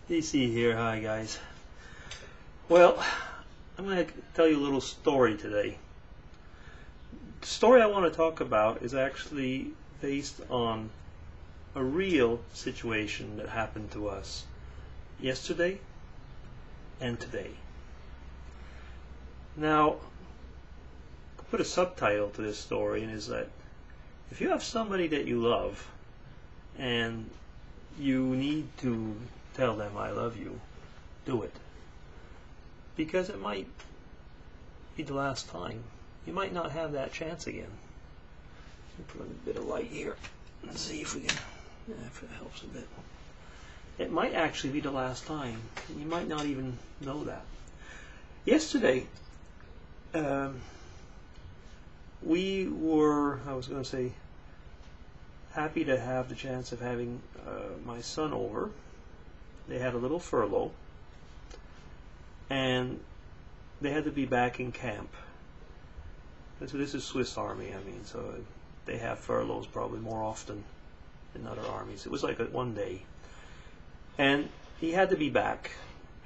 DC here. Hi guys. Well, I'm going to tell you a little story today. The story I want to talk about is actually based on a real situation that happened to us yesterday and today. Now, I'll put a subtitle to this story, and is that if you have somebody that you love and you need to tell them I love you, do it. Because it might be the last time. You might not have that chance again. Put a bit of light here and see if we can, if it helps a bit. It might actually be the last time. You might not even know that. Yesterday, we were, I was going to say, happy to have the chance of having my son over. They had a little furlough, and they had to be back in camp. And so this is Swiss Army, so they have furloughs probably more often than other armies. It was like one day. And he had to be back.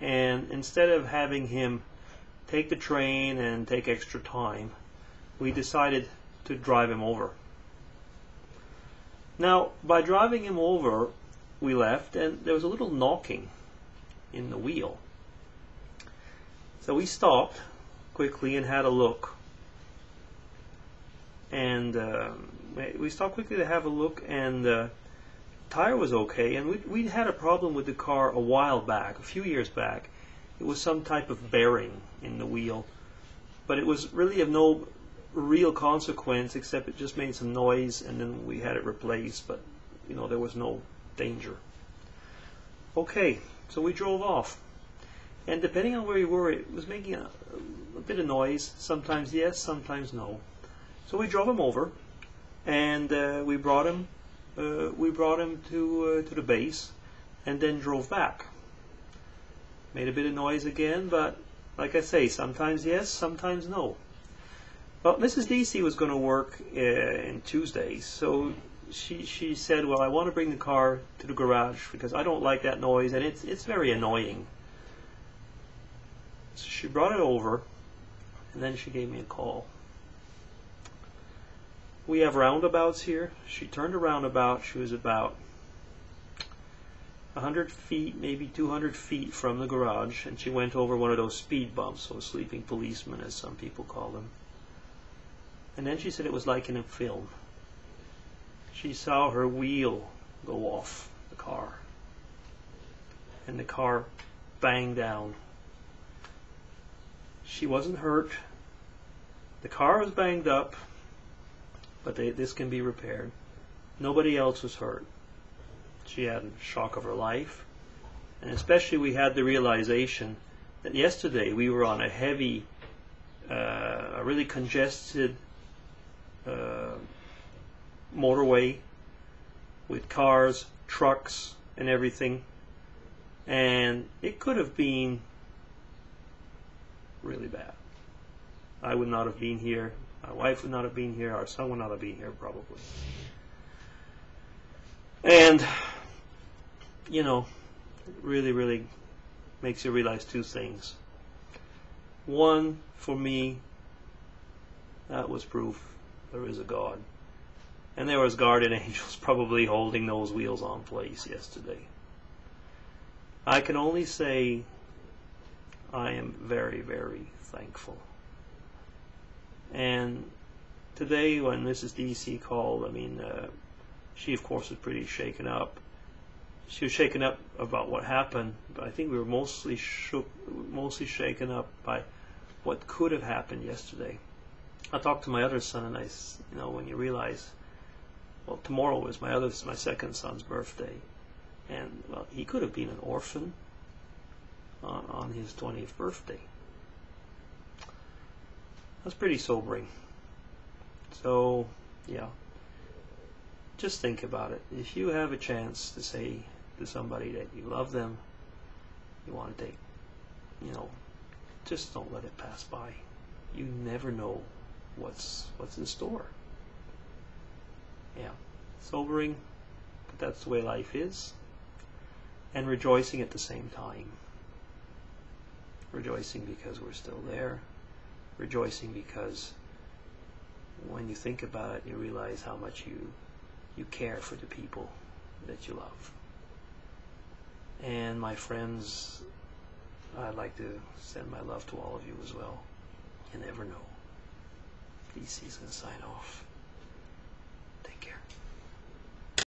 And instead of having him take the train and take extra time, we decided to drive him over. Now, by driving him over, we left, and there was a little knocking in the wheel. So we stopped quickly and had a look. And we stopped quickly to have a look, and the tire was okay. And we'd had a problem with the car a while back, a few years back. It was some type of bearing in the wheel. But it was really of no real consequence, except it just made some noise, and then we had it replaced. But, there was no danger. Okay, so we drove off. And depending on where we were, it was making a bit of noise. Sometimes yes, sometimes no. So we drove him over, and we brought him to the base, and then drove back. Made a bit of noise again, but like I say, sometimes yes, sometimes no. Well, Mrs. DC was going to work in Tuesdays, so she said, well, I want to bring the car to the garage because I don't like that noise, and it's very annoying. So she brought it over, and then she gave me a call. We have roundabouts here. She turned a roundabout. She was about 100 feet, maybe 200 feet from the garage, and she went over one of those speed bumps, or sleeping policemen, as some people call them. And then she said it was like in a film. She saw her wheel go off the car, and the car banged down. She wasn't hurt. The car was banged up, but this can be repaired. Nobody else was hurt. She had a shock of her life, and especially we had the realization that yesterday we were on a heavy, a really congested motorway with cars, trucks, and everything, and it could have been really bad. I would not have been here. My wife would not have been here. Our son would not have been here, probably. And, it really, really makes you realize two things. One, for me, that was proof there is a God. And there was guardian angels probably holding those wheels on place yesterday. I can only say I am very, very thankful. And today when Mrs. DC called, she of course was pretty shaken up. She was shaken up about what happened, but I think we were mostly shaken up by what could have happened yesterday. I talked to my other son, and when you realize, well, tomorrow was my second son's birthday, and well, he could have been an orphan on his 20th birthday. That's pretty sobering. So, yeah, just think about it. If you have a chance to say to somebody that you love them, you want to take, just don't let it pass by. You never know what's in store. Yeah, sobering, but that's the way life is. and rejoicing at the same time. Rejoicing because we're still there. Rejoicing because when you think about it, you realize how much you care for the people that you love. And my friends, I'd like to send my love to all of you as well. You never know. DC is going to sign off. Take care.